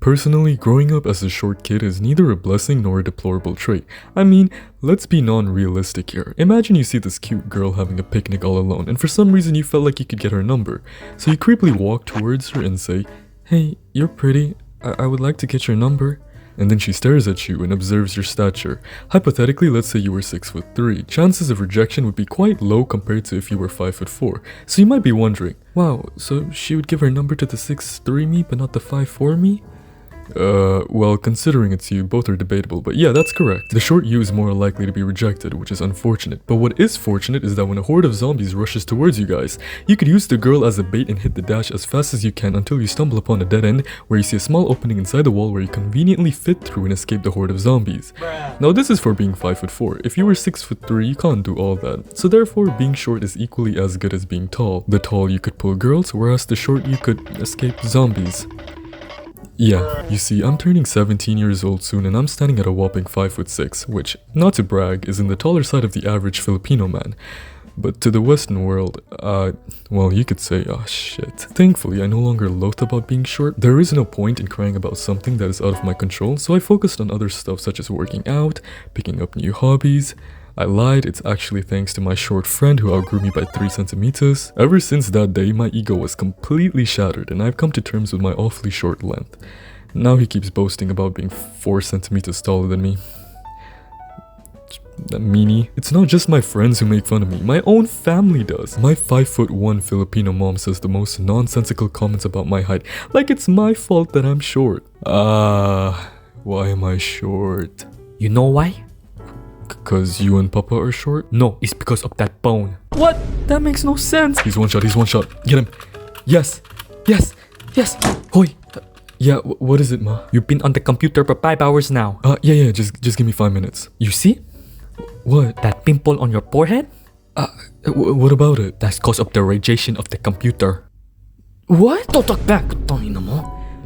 Personally, growing up as a short kid is neither a blessing nor a deplorable trait. I mean, let's be non-realistic here. Imagine you see this cute girl having a picnic all alone, and for some reason you felt like you could get her number. So you creepily walk towards her and say, "Hey, you're pretty. I would like to get your number." And then she stares at you and observes your stature. Hypothetically, let's say you were 6'3". Chances of rejection would be quite low compared to if you were 5'4". So you might be wondering, wow, so she would give her number to the 6'3" me but not the 5'4" me? Well, considering it's you, both are debatable, but yeah, that's correct. The short you is more likely to be rejected, which is unfortunate. But what is fortunate is that when a horde of zombies rushes towards you guys, you could use the girl as a bait and hit the dash as fast as you can until you stumble upon a dead end where you see a small opening inside the wall where you conveniently fit through and escape the horde of zombies. Now this is for being 5'4". If you were 6'3", you can't do all that. So therefore, being short is equally as good as being tall. The tall you could pull girls, whereas the short you could escape zombies. Yeah, you see, I'm turning 17 years old soon and I'm standing at a whopping 5'6", which, not to brag, is in the taller side of the average Filipino man. But to the Western world, well, you could say, oh shit. Thankfully, I no longer loathe about being short. There is no point in crying about something that is out of my control, so I focused on other stuff such as working out, picking up new hobbies. I lied, it's actually thanks to my short friend who outgrew me by 3 centimeters. Ever since that day, my ego was completely shattered and I've come to terms with my awfully short length. Now he keeps boasting about being 4 centimeters taller than me. That meanie. It's not just my friends who make fun of me, my own family does. My 5'1" Filipino mom says the most nonsensical comments about my height, like it's my fault that I'm short. Why am I short? You know why? Cause you and Papa are short? No, it's because of that bone. What? That makes no sense. He's one shot, Get him. Yes. Hoy. Yeah, what is it, Ma? You've been on the computer for 5 hours now. Yeah, just give me 5 minutes. You see? What? That pimple on your forehead? What about it? That's cause of the radiation of the computer. What? Don't talk back.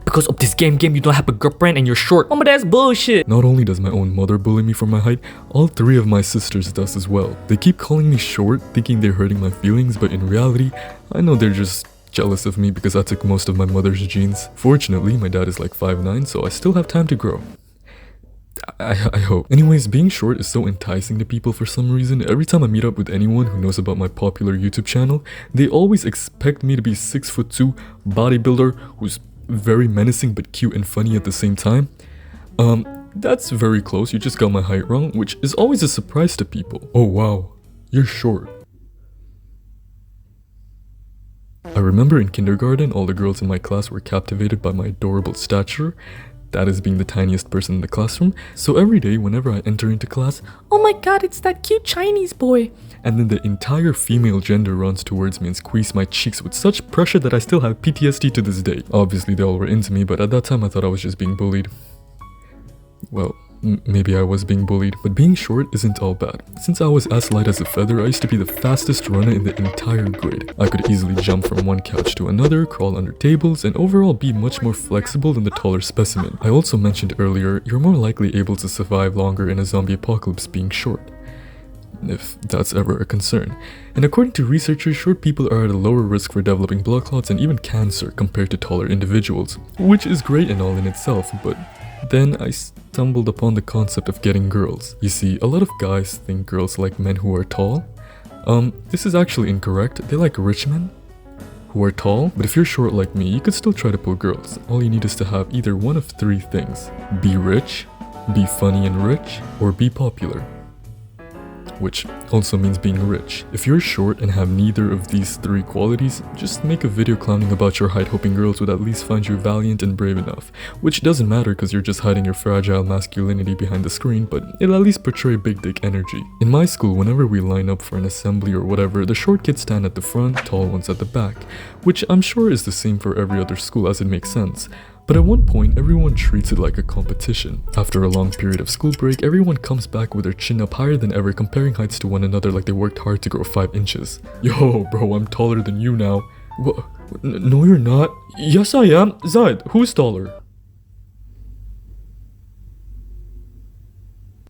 Because of this game, you don't have a girlfriend and you're short. Mama, that's bullshit. Not only does my own mother bully me for my height, all 3 of my sisters does as well. They keep calling me short, thinking they're hurting my feelings, but in reality, I know they're just jealous of me because I took most of my mother's genes. Fortunately, my dad is like 5'9", so I still have time to grow. I hope. Anyways, being short is so enticing to people for some reason. Every time I meet up with anyone who knows about my popular YouTube channel, they always expect me to be 6'2", bodybuilder who's very menacing but cute and funny at the same time. That's very close, you just got my height wrong, which is always a surprise to people. Oh wow, you're short. I remember in kindergarten, all the girls in my class were captivated by my adorable stature, that is being the tiniest person in the classroom, so every day whenever I enter into class, oh my god, it's that cute Chinese boy. And then the entire female gender runs towards me and squeezes my cheeks with such pressure that I still have PTSD to this day. Obviously they all were into me, but at that time I thought I was just being bullied. Well, maybe I was being bullied, but being short isn't all bad. Since I was as light as a feather, I used to be the fastest runner in the entire grid. I could easily jump from one couch to another, crawl under tables, and overall be much more flexible than the taller specimen. I also mentioned earlier, you're more likely able to survive longer in a zombie apocalypse being short, if that's ever a concern. And according to researchers, short people are at a lower risk for developing blood clots and even cancer compared to taller individuals, which is great and all in itself, but then I stumbled upon the concept of getting girls. You see, a lot of guys think girls like men who are tall. This is actually incorrect. They like rich men who are tall, but if you're short like me, you could still try to pull girls. All you need is to have either one of 3 things. Be rich, be funny and rich, or be popular. Which also means being rich. If you're short and have neither of these 3 qualities, just make a video clowning about your height hoping girls would at least find you valiant and brave enough. Which doesn't matter because you're just hiding your fragile masculinity behind the screen, but it'll at least portray big dick energy. In my school, whenever we line up for an assembly or whatever, the short kids stand at the front, tall ones at the back. Which I'm sure is the same for every other school as it makes sense. But at one point, everyone treats it like a competition. After a long period of school break, everyone comes back with their chin up higher than ever, comparing heights to one another like they worked hard to grow 5 inches. Yo, bro, I'm taller than you now. What? No, you're not. Yes, I am. Zaid, who's taller?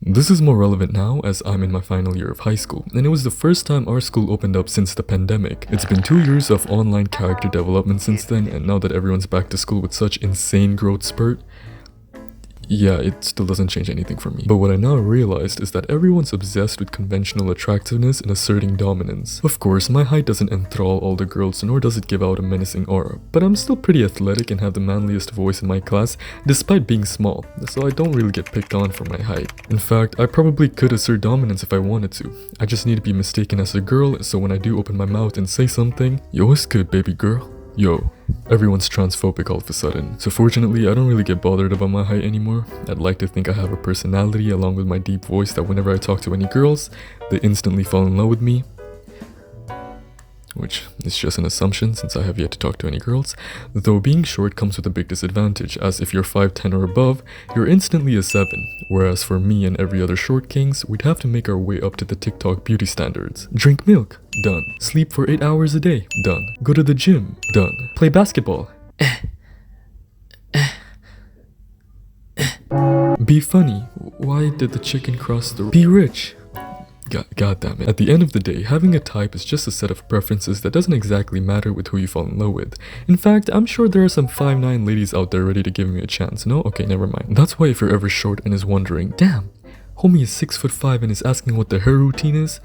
This is more relevant now as I'm in my final year of high school, and it was the first time our school opened up since the pandemic. It's been 2 years of online character development since then, and now that everyone's back to school with such insane growth spurt, yeah, it still doesn't change anything for me. But what I now realized is that everyone's obsessed with conventional attractiveness and asserting dominance. Of course, my height doesn't enthrall all the girls, nor does it give out a menacing aura, but I'm still pretty athletic and have the manliest voice in my class, despite being small, so I don't really get picked on for my height. In fact, I probably could assert dominance if I wanted to. I just need to be mistaken as a girl, so when I do open my mouth and say something, yo, what's good, baby girl? Yo, everyone's transphobic all of a sudden. So fortunately, I don't really get bothered about my height anymore. I'd like to think I have a personality along with my deep voice that whenever I talk to any girls, they instantly fall in love with me. Which is just an assumption since I have yet to talk to any girls. Though being short comes with a big disadvantage, as if you're 5'10" or above, you're instantly a 7. Whereas for me and every other short kings, we'd have to make our way up to the TikTok beauty standards. Drink milk? Done. Sleep for 8 hours a day? Done. Go to the gym? Done. Play basketball? Be funny? Why did the chicken cross the... Be rich? God damn it. At the end of the day, having a type is just a set of preferences that doesn't exactly matter with who you fall in love with. In fact, I'm sure there are some 5'9" ladies out there ready to give me a chance. No? Okay, never mind. That's why if you're ever short and is wondering, damn, homie is 6'5" and is asking what the hair routine is,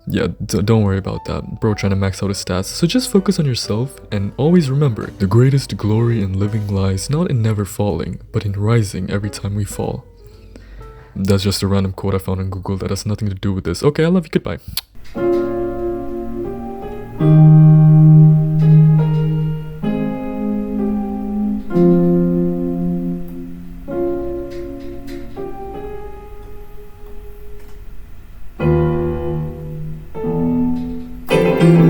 yeah, don't worry about that. Bro trying to max out his stats. So just focus on yourself and always remember, the greatest glory in living lies not in never falling, but in rising every time we fall. That's just a random quote I found on Google that has nothing to do with this. Okay, I love you. Goodbye.